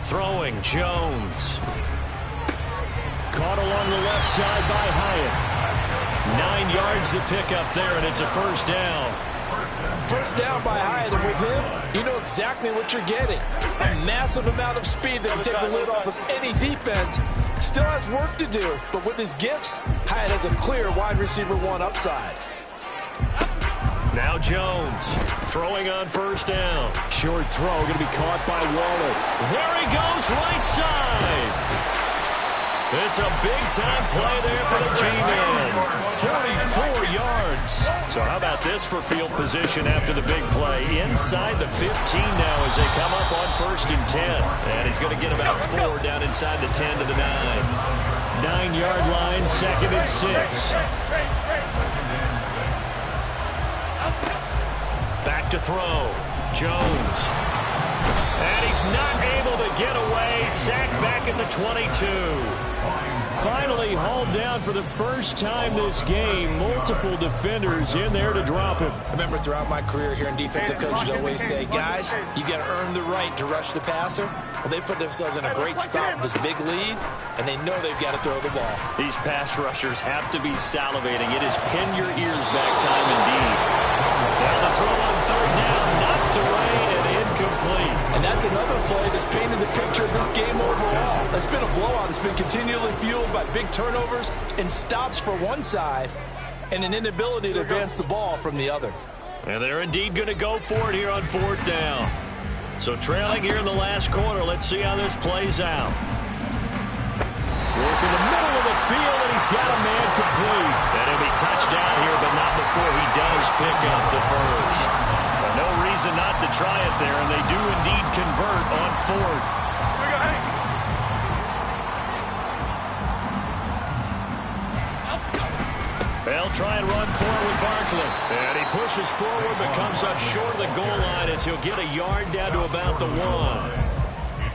[SPEAKER 6] Throwing, Jones.
[SPEAKER 2] Caught along the left side by Hyatt.
[SPEAKER 6] 9 yards to pick up there, and it's a first down.
[SPEAKER 4] First down by Hyatt, and with him, you know exactly what you're getting. A massive amount of speed that will take the lid off of any defense. Still has work to do, but with his gifts, Hyatt has a clear wide receiver 1 upside.
[SPEAKER 6] Now Jones throwing on first down.
[SPEAKER 2] Short throw, going to be caught by Waller.
[SPEAKER 6] There he goes, right side. It's a big-time play there for the G-Men. 44 yards. So how about this for field position after the big play? Inside the 15 now as they come up on 1st and 10. And he's going to get about 4 down inside the 10 to the 9.
[SPEAKER 2] 9-yard line, 2nd and 6.
[SPEAKER 6] Back to throw. Jones. And he's not able to get away. Sacked back at the 22.
[SPEAKER 2] Finally hauled down for the first time this game. Multiple defenders in there to drop him.
[SPEAKER 8] I remember throughout my career here in defensive coaches always say, guys, you got to earn the right to rush the passer. Well, they put themselves in a great spot with this big lead, and they know they've got to throw the ball.
[SPEAKER 6] These pass rushers have to be salivating. It is pin your ears back time indeed. Now the throw on 3rd down, knocked away and incomplete.
[SPEAKER 4] And that's another play that's painted the picture of this game overall. That's been a blowout. It's been continually fueled by big turnovers and stops for one side and an inability to advance the ball from the other.
[SPEAKER 6] And they're indeed going to go for it here on 4th down. So trailing here in the last quarter, let's see how this plays out.
[SPEAKER 2] Work in the middle of the field, and he's got a man complete.
[SPEAKER 6] And he'll be touchdown here, but not before he does pick up the first. No reason not to try it there, and they do indeed convert on 4th. They'll try and run forward with Barkley. And he pushes forward, but comes up short of the goal line as he'll get a yard down to about the 1.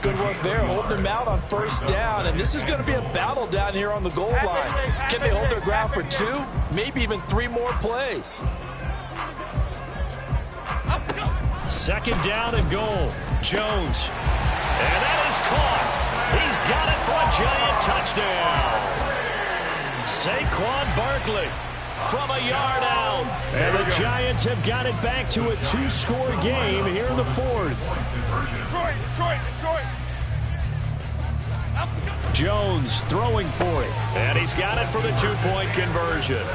[SPEAKER 4] Good work there, holding them out on 1st down. And this is going to be a battle down here on the goal line. Can they hold their ground for 2, maybe even 3 more plays?
[SPEAKER 6] 2nd down and goal. Jones. And that is caught. He's got it for a Giant touchdown. Saquon Barkley from a yard out.
[SPEAKER 2] And the Giants have got it back to a 2-score game here in the 4th.
[SPEAKER 3] Detroit.
[SPEAKER 2] Jones throwing for it.
[SPEAKER 6] And he's got it for the 2-point conversion.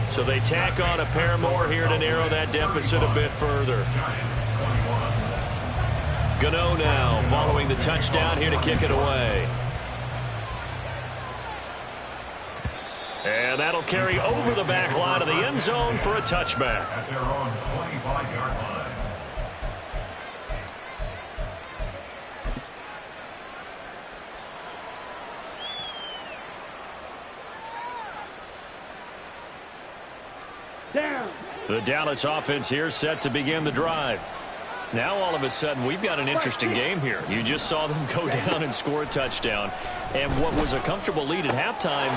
[SPEAKER 6] So they tack on a pair more here to narrow that deficit a bit further. Gano now following the touchdown here to kick it away. And that'll carry over the back line of the end zone for a touchback.
[SPEAKER 5] At their own 25-yard line.
[SPEAKER 6] The Dallas offense here set to begin the drive. Now, all of a sudden, we've got an interesting game here. You just saw them go down and score a touchdown. And what was a comfortable lead at halftime,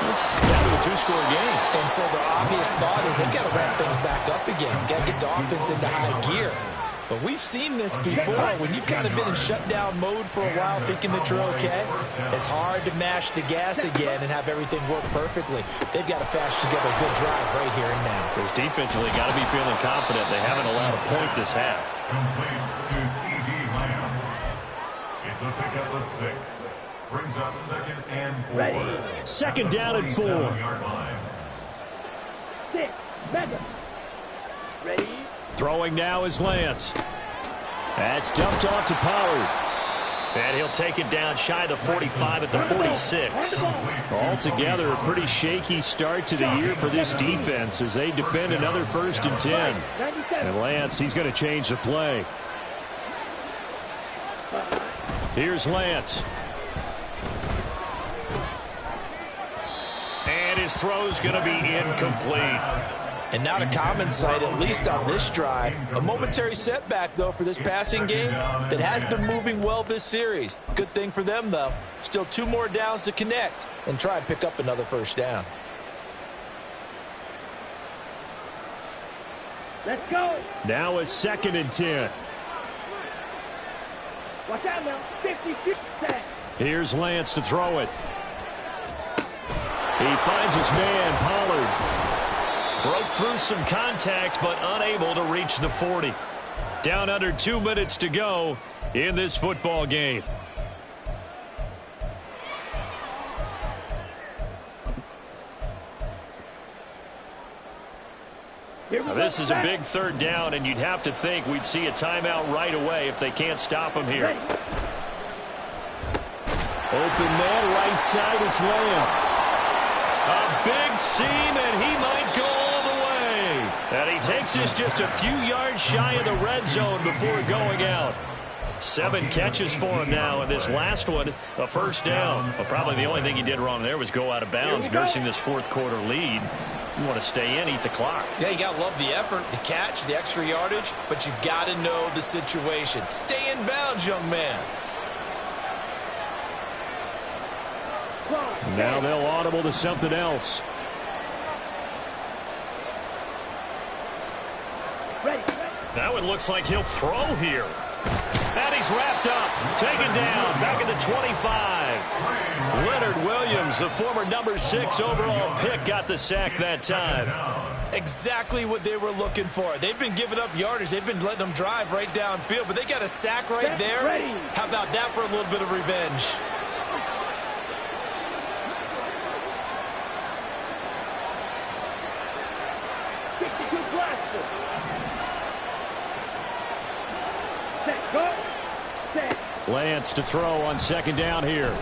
[SPEAKER 6] it's down to a two-score game.
[SPEAKER 8] And so the obvious thought is they've got to ramp things back up again. Got to get the offense into high gear. But we've seen this before. When you've kind of been in shutdown mode for a while thinking that you're okay, it's hard to mash the gas again and have everything work perfectly. They've got to fast together a good drive right here and now.
[SPEAKER 6] Because defensively, got to be feeling confident. They haven't allowed a point this half.
[SPEAKER 5] Complete to C.D. Lamb. It's a pickup of 6. Brings up 2nd and 4.
[SPEAKER 7] Ready.
[SPEAKER 2] Second down and 4.
[SPEAKER 5] 47-yard line.
[SPEAKER 7] 6. Mega. Ready.
[SPEAKER 2] Throwing now is Lance. That's dumped off to Pollard.
[SPEAKER 6] And he'll take it down shy of the 45 at the 46.
[SPEAKER 2] Altogether, a pretty shaky start to the year for this defense as they defend another 1st and 10. And Lance, he's going to change the play. Here's Lance.
[SPEAKER 6] And his throw's going to be incomplete.
[SPEAKER 8] And not a common sight, at least on this drive. A momentary setback, though, for this passing game that has been moving well this series. Good thing for them, though. Still 2 more downs to connect and try and pick up another 1st down.
[SPEAKER 7] Let's go.
[SPEAKER 2] Now a 2nd and 10.
[SPEAKER 7] Watch out now. 56 set.
[SPEAKER 2] Here's Lance to throw it. He finds his man, Pollard.
[SPEAKER 6] Broke through some contact, but unable to reach the 40.
[SPEAKER 2] Down under 2 minutes to go in this football game.
[SPEAKER 6] Now, this is a big 3rd down, and you'd have to think we'd see a timeout right away if they can't stop him here.
[SPEAKER 2] Open man, right side, it's Lamb.
[SPEAKER 6] A big seam, and he might go all the way. And he takes this just a few yards shy of the red zone before going out. 7 catches for him now, and this last one, a 1st down. Well, probably the only thing he did wrong there was go out of bounds, nursing this 4th quarter lead. You want to stay in, eat the clock.
[SPEAKER 8] Yeah, you got to love the effort, the catch, the extra yardage, but you got to know the situation. Stay in bounds, young man.
[SPEAKER 2] Now they'll audible to something else.
[SPEAKER 6] Now it looks like he'll throw here. And he's wrapped up, taken down, back at the 25. Leonard Williams, the former number 6 overall pick, got the sack that time.
[SPEAKER 8] Exactly what they were looking for. They've been giving up yardage. They've been letting them drive right downfield, but they got a sack right there. How about that for a little bit of revenge?
[SPEAKER 2] Lance to throw on 2nd down here.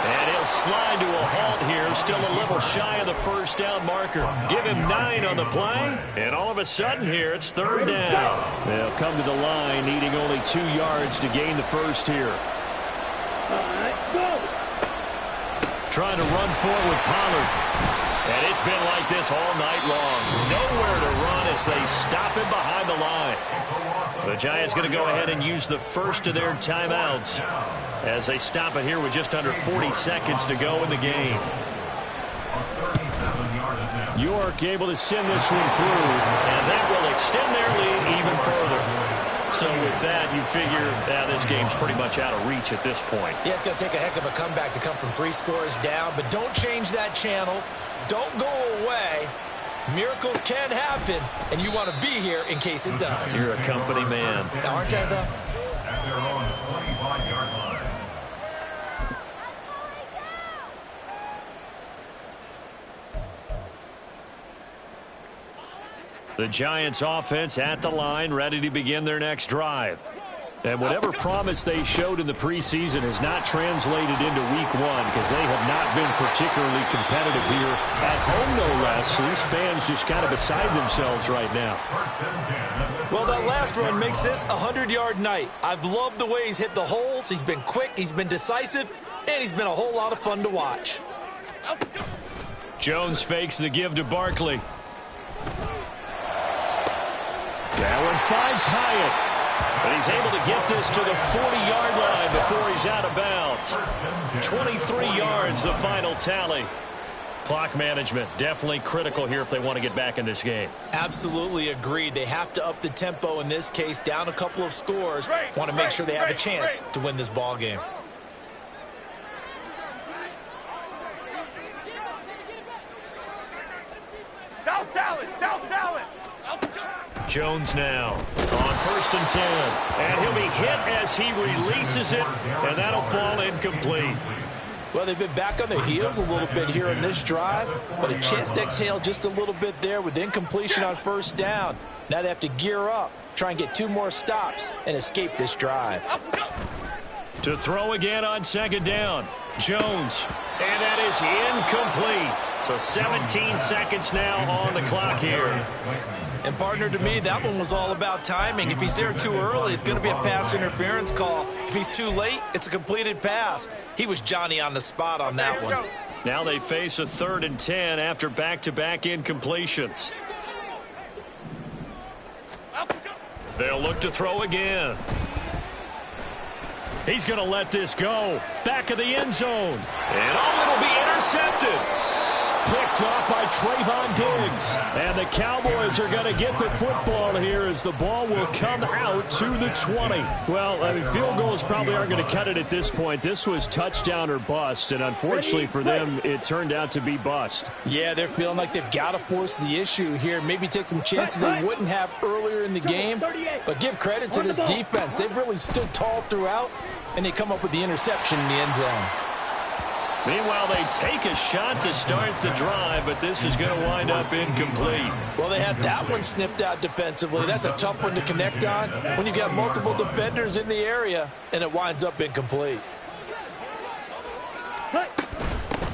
[SPEAKER 6] And he'll slide to a halt here, still a little shy of the 1st down marker. Give him 9 on the play, and all of a sudden here, it's 3rd down.
[SPEAKER 2] They'll come to the line, needing only 2 yards to gain the 1st here.
[SPEAKER 6] Trying to run forward, Pollard. And it's been like this all night long. Nowhere to run as they stop him behind the line. The Giants going to go ahead and use the 1st of their timeouts as they stop it here with just under 40 seconds to go in the game.
[SPEAKER 2] York able to send this one through.
[SPEAKER 6] And that will extend their lead even further. So with that, you figure this game's pretty much out of reach at this point.
[SPEAKER 8] Yeah, it's going to take a heck of a comeback to come from 3 scores down, but don't change that channel. Don't go away. Miracles can happen, and you want to be here in case it does.
[SPEAKER 6] You're a company man.
[SPEAKER 8] Aren't I, though?
[SPEAKER 5] At their own 25-yard line.
[SPEAKER 2] The Giants offense at the line, ready to begin their next drive. And whatever promise they showed in the preseason has not translated into week 1 because they have not been particularly competitive here at home, no less. These fans just kind of beside themselves right now.
[SPEAKER 8] Well, that last run makes this a 100-yard night. I've loved the way he's hit the holes. He's been quick, he's been decisive, and he's been a whole lot of fun to watch.
[SPEAKER 2] Jones fakes the give to Barkley. That one finds Hyatt. And he's able to get this to the 40-yard line before he's out of bounds. 23 yards, the final tally. Clock management, definitely critical here if they want to get back in this game.
[SPEAKER 8] Absolutely agreed. They have to up the tempo in this case, down a couple of scores. Want to make sure they have a chance to win this ball game.
[SPEAKER 3] South salad, south salad.
[SPEAKER 2] Jones now on 1st and 10. And he'll be hit as he releases it, and that'll fall incomplete.
[SPEAKER 4] Well, they've been back on their heels a little bit here in this drive, but a chance to exhale just a little bit there with incompletion on 1st down. Now they have to gear up, try and get 2 more stops, and escape this drive.
[SPEAKER 2] To throw again on 2nd down. Jones, and that is incomplete. So 17 seconds now on the clock here.
[SPEAKER 8] And, partner, to me, that one was all about timing. If he's there too early, it's going to be a pass interference call. If he's too late, it's a completed pass. He was Johnny on the spot on that one.
[SPEAKER 2] Now they face a 3rd and 10 after back-to-back incompletions. They'll look to throw again. He's going to let this go. Back of the end zone. And it'll be intercepted. Picked off by Trayvon Diggs. And the Cowboys are going to get the football here as the ball will come out to the 20. Well, I mean, field goals probably aren't going to cut it at this point. This was touchdown or bust, and unfortunately for them, it turned out to be bust.
[SPEAKER 4] Yeah, they're feeling like they've got to force the issue here. Maybe take some chances they wouldn't have earlier in the game. But give credit to this defense. They've really stood tall throughout, and they come up with the interception in the end zone.
[SPEAKER 2] Meanwhile, they take a shot to start the drive, but this is going to wind up incomplete.
[SPEAKER 4] Well, they had that one snipped out defensively. That's a tough one to connect on when you got multiple defenders in the area, and it winds up incomplete.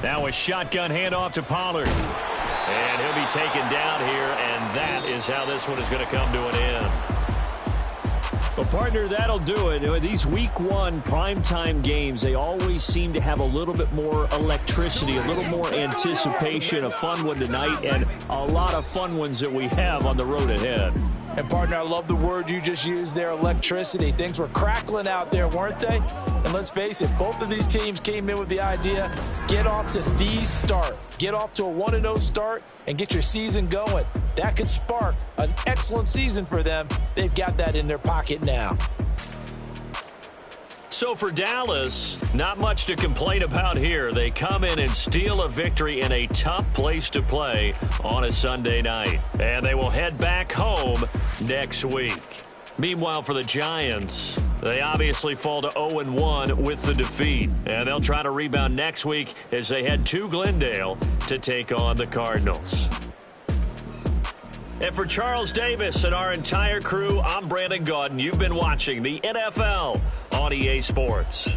[SPEAKER 2] Now a shotgun handoff to Pollard. And he'll be taken down here, and that is how this one is going to come to an end. Well, partner, that'll do it. These Week 1 primetime games, they always seem to have a little bit more electricity, a little more anticipation. A fun one tonight, and a lot of fun ones that we have on the road ahead.
[SPEAKER 4] And, partner, I love the word you just used there, electricity. Things were crackling out there, weren't they? And let's face it, both of these teams came in with the idea, get off to the start. Get off to a 1-0 start and get your season going. That could spark an excellent season for them. They've got that in their pocket now.
[SPEAKER 2] So for Dallas, not much to complain about here. They come in and steal a victory in a tough place to play on a Sunday night. And they will head back home next week. Meanwhile, for the Giants, they obviously fall to 0-1 with the defeat. And they'll try to rebound next week as they head to Glendale to take on the Cardinals. And for Charles Davis and our entire crew, I'm Brandon Gaudin. You've been watching the NFL on EA Sports.